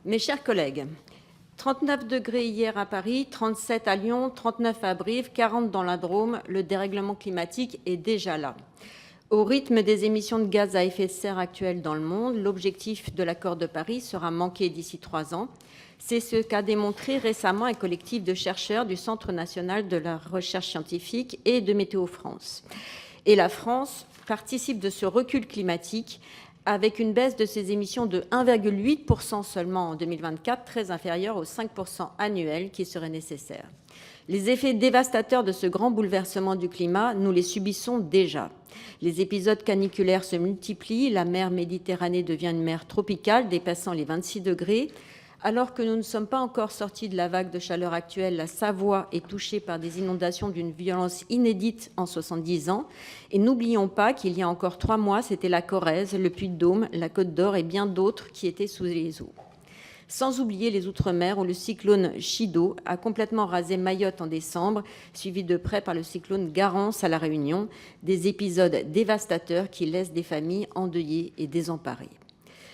Mes chers collègues, 39 degrés hier à Paris, 37 à Lyon, 39 à Brive, 40 dans la Drôme, le dérèglement climatique est déjà là. Au rythme des émissions de gaz à effet de serre actuelles dans le monde, l'objectif de l'accord de Paris sera manqué d'ici 3 ans. C'est ce qu'a démontré récemment un collectif de chercheurs du Centre national de la recherche scientifique et de Météo France. Et la France participe de ce recul climatique avec une baisse de ses émissions de 1,8% seulement en 2024, très inférieure aux 5% annuels qui seraient nécessaires. Les effets dévastateurs de ce grand bouleversement du climat, nous les subissons déjà. Les épisodes caniculaires se multiplient, la mer Méditerranée devient une mer tropicale dépassant les 26 degrés. Alors que nous ne sommes pas encore sortis de la vague de chaleur actuelle, la Savoie est touchée par des inondations d'une violence inédite en 70 ans. Et n'oublions pas qu'il y a encore 3 mois, c'était la Corrèze, le Puy-de-Dôme, la Côte d'Or et bien d'autres qui étaient sous les eaux. Sans oublier les Outre-mer où le cyclone Chido a complètement rasé Mayotte en décembre, suivi de près par le cyclone Garance à La Réunion, des épisodes dévastateurs qui laissent des familles endeuillées et désemparées.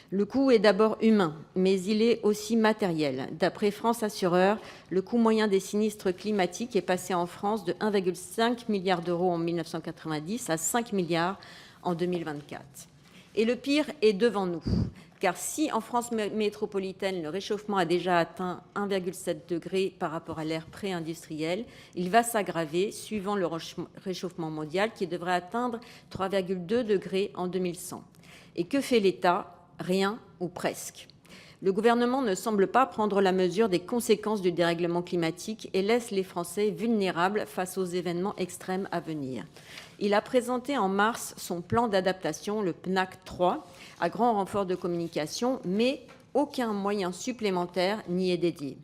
Le coût est d'abord humain, mais il est aussi matériel. D'après France Assureurs, le coût moyen des sinistres climatiques est passé en France de 1,5 milliard d'euros en 1990 à 5 milliards en 2024. Et le pire est devant nous, car si en France métropolitaine, le réchauffement a déjà atteint 1,7 degré par rapport à l'ère pré-industrielle, il va s'aggraver suivant le réchauffement mondial qui devrait atteindre 3,2 degrés en 2100. Et que fait l'État ? Rien ou presque. Le gouvernement ne semble pas prendre la mesure des conséquences du dérèglement climatique et laisse les Français vulnérables face aux événements extrêmes à venir. Il a présenté en mars son plan d'adaptation, le PNAC 3, à grand renfort de communication, mais aucun moyen supplémentaire n'y est dédié.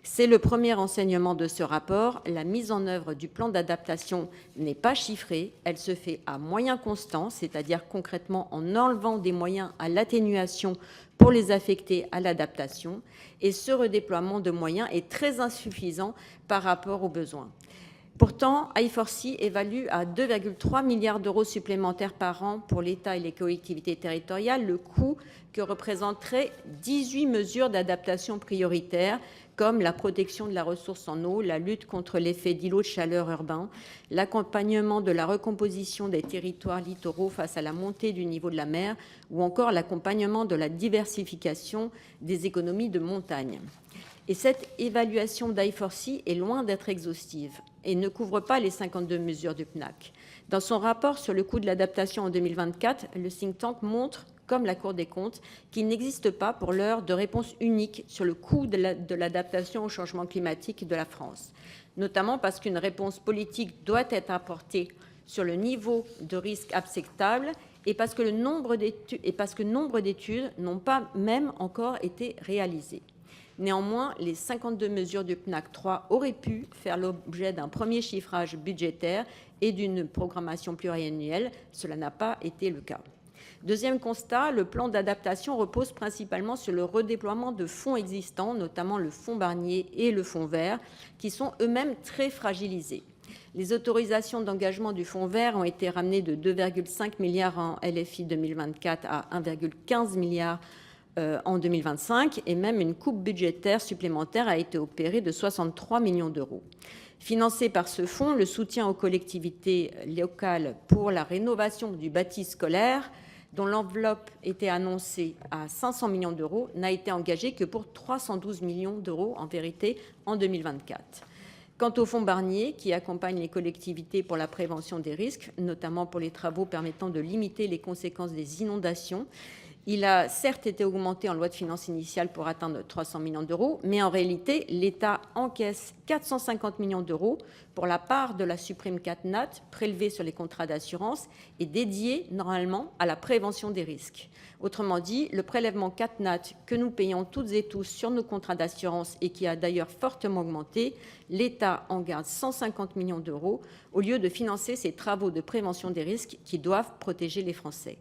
C'est le premier enseignement de ce rapport. La mise en œuvre du plan d'adaptation n'est pas chiffrée. Elle se fait à moyens constants, c'est-à-dire concrètement en enlevant des moyens à l'atténuation pour les affecter à l'adaptation. Et ce redéploiement de moyens est très insuffisant par rapport aux besoins. Pourtant, I4C évalue à 2,3 milliards d'euros supplémentaires par an pour l'État et les collectivités territoriales le coût que représenteraient 18 mesures d'adaptation prioritaires, comme la protection de la ressource en eau, la lutte contre l'effet d'îlot de chaleur urbain, l'accompagnement de la recomposition des territoires littoraux face à la montée du niveau de la mer ou encore l'accompagnement de la diversification des économies de montagne. Et cette évaluation d'I4C est loin d'être exhaustive et ne couvre pas les 52 mesures du PNAC. Dans son rapport sur le coût de l'adaptation en 2024, le think tank montre, comme la Cour des comptes, qu'il n'existe pas pour l'heure de réponse unique sur le coût de l'adaptation au changement climatique de la France, notamment parce qu'une réponse politique doit être apportée sur le niveau de risque acceptable et parce que nombre d'études n'ont pas même encore été réalisées. Néanmoins, les 52 mesures du PNAC 3 auraient pu faire l'objet d'un premier chiffrage budgétaire et d'une programmation pluriannuelle. Cela n'a pas été le cas. Deuxième constat, le plan d'adaptation repose principalement sur le redéploiement de fonds existants, notamment le fonds Barnier et le fonds vert, qui sont eux-mêmes très fragilisés. Les autorisations d'engagement du fonds vert ont été ramenées de 2,5 milliards en LFI 2024 à 1,15 milliard en 2025 et même une coupe budgétaire supplémentaire a été opérée de 63 millions d'euros. Financé par ce fonds, le soutien aux collectivités locales pour la rénovation du bâti scolaire, dont l'enveloppe était annoncée à 500 millions d'euros, n'a été engagé que pour 312 millions d'euros en vérité en 2024. Quant au fonds Barnier, qui accompagne les collectivités pour la prévention des risques, notamment pour les travaux permettant de limiter les conséquences des inondations, il a certes été augmenté en loi de finances initiale pour atteindre 300 millions d'euros, mais en réalité, l'État encaisse 450 millions d'euros pour la part de la supprime CatNat prélevée sur les contrats d'assurance et dédiée normalement à la prévention des risques. Autrement dit, le prélèvement CatNat que nous payons toutes et tous sur nos contrats d'assurance et qui a d'ailleurs fortement augmenté, l'État en garde 150 millions d'euros au lieu de financer ces travaux de prévention des risques qui doivent protéger les Français.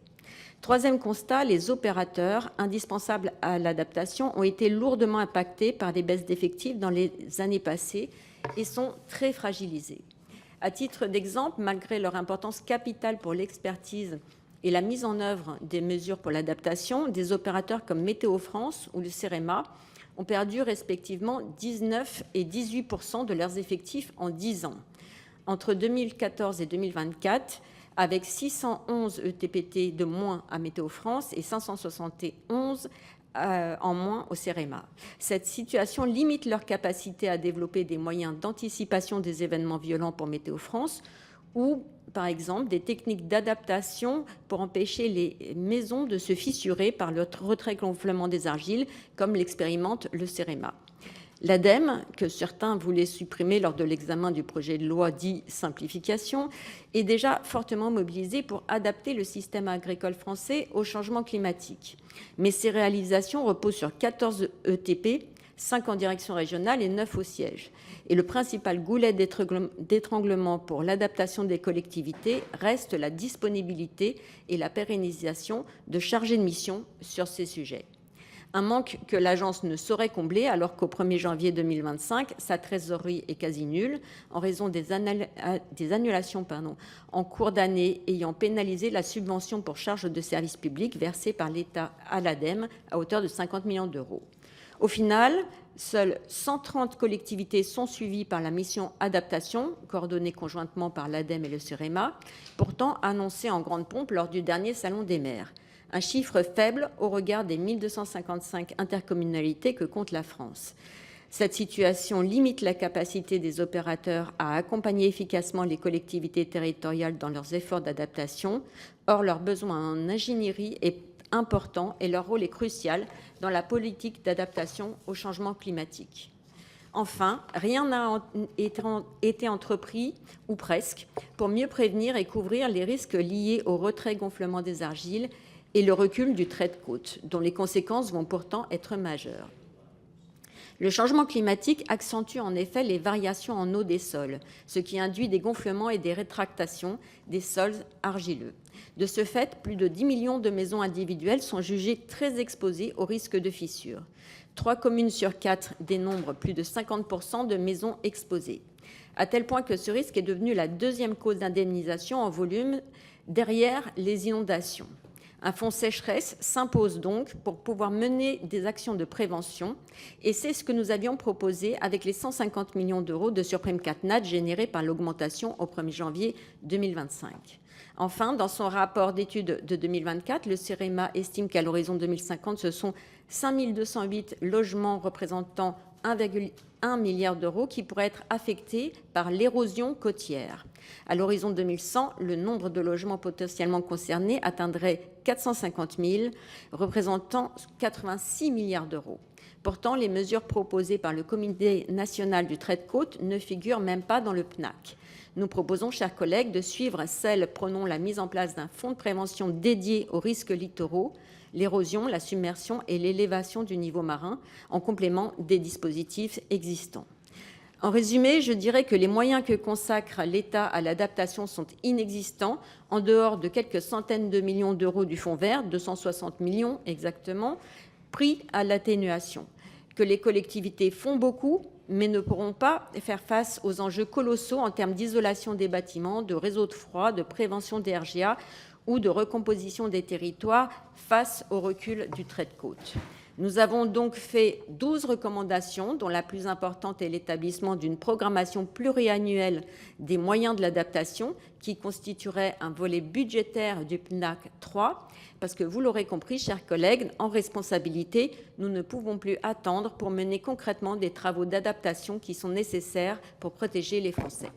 Troisième constat, les opérateurs indispensables à l'adaptation ont été lourdement impactés par des baisses d'effectifs dans les années passées et sont très fragilisés. À titre d'exemple, malgré leur importance capitale pour l'expertise et la mise en œuvre des mesures pour l'adaptation, des opérateurs comme Météo France ou le CEREMA ont perdu respectivement 19 et 18% de leurs effectifs en 10 ans. Entre 2014 et 2024, avec 611 ETPT de moins à Météo France et 571 en moins au CEREMA. Cette situation limite leur capacité à développer des moyens d'anticipation des événements violents pour Météo France ou, par exemple, des techniques d'adaptation pour empêcher les maisons de se fissurer par le retrait-gonflement des argiles, comme l'expérimente le CEREMA. L'ADEME, que certains voulaient supprimer lors de l'examen du projet de loi dit simplification, est déjà fortement mobilisée pour adapter le système agricole français au changement climatique. Mais ces réalisations reposent sur 14 ETP, 5 en direction régionale et 9 au siège. Et le principal goulet d'étranglement pour l'adaptation des collectivités reste la disponibilité et la pérennisation de chargés de mission sur ces sujets. Un manque que l'agence ne saurait combler alors qu'au 1er janvier 2025, sa trésorerie est quasi nulle en raison des annulations en cours d'année ayant pénalisé la subvention pour charges de service public versée par l'État à l'ADEME à hauteur de 50 millions d'euros. Au final, seules 130 collectivités sont suivies par la mission adaptation, coordonnée conjointement par l'ADEME et le CEREMA, pourtant annoncée en grande pompe lors du dernier Salon des maires. Un chiffre faible au regard des 1255 intercommunalités que compte la France. Cette situation limite la capacité des opérateurs à accompagner efficacement les collectivités territoriales dans leurs efforts d'adaptation. Or, leur besoin en ingénierie est important et leur rôle est crucial dans la politique d'adaptation au changement climatique. Enfin, rien n'a été entrepris, ou presque, pour mieux prévenir et couvrir les risques liés au retrait-gonflement des argiles et le recul du trait de côte, dont les conséquences vont pourtant être majeures. Le changement climatique accentue en effet les variations en eau des sols, ce qui induit des gonflements et des rétractations des sols argileux. De ce fait, plus de 10 millions de maisons individuelles sont jugées très exposées au risque de fissures. 3 communes sur 4 dénombrent plus de 50% de maisons exposées, à tel point que ce risque est devenu la deuxième cause d'indemnisation en volume derrière les inondations. Un fonds sécheresse s'impose donc pour pouvoir mener des actions de prévention et c'est ce que nous avions proposé avec les 150 millions d'euros de surprime CatNat générés par l'augmentation au 1er janvier 2025. Enfin, dans son rapport d'étude de 2024, le CEREMA estime qu'à l'horizon 2050, ce sont 5 208 logements représentant 1,1 milliard d'euros qui pourraient être affectés par l'érosion côtière. À l'horizon 2100, le nombre de logements potentiellement concernés atteindrait 450 000, représentant 86 milliards d'euros. Pourtant, les mesures proposées par le Comité national du trait de côte ne figurent même pas dans le PNAC. Nous proposons, chers collègues, de suivre celles prônant la mise en place d'un fonds de prévention dédié aux risques littoraux, l'érosion, la submersion et l'élévation du niveau marin, en complément des dispositifs existants. En résumé, je dirais que les moyens que consacre l'État à l'adaptation sont inexistants, en dehors de quelques centaines de millions d'euros du Fonds vert, 260 millions exactement, pris à l'atténuation. Que les collectivités font beaucoup, mais ne pourront pas faire face aux enjeux colossaux en termes d'isolation des bâtiments, de réseaux de froid, de prévention des RGA ou de recomposition des territoires face au recul du trait de côte. Nous avons donc fait 12 recommandations, dont la plus importante est l'établissement d'une programmation pluriannuelle des moyens de l'adaptation qui constituerait un volet budgétaire du PNAC 3, parce que vous l'aurez compris, chers collègues, en responsabilité, nous ne pouvons plus attendre pour mener concrètement des travaux d'adaptation qui sont nécessaires pour protéger les Français.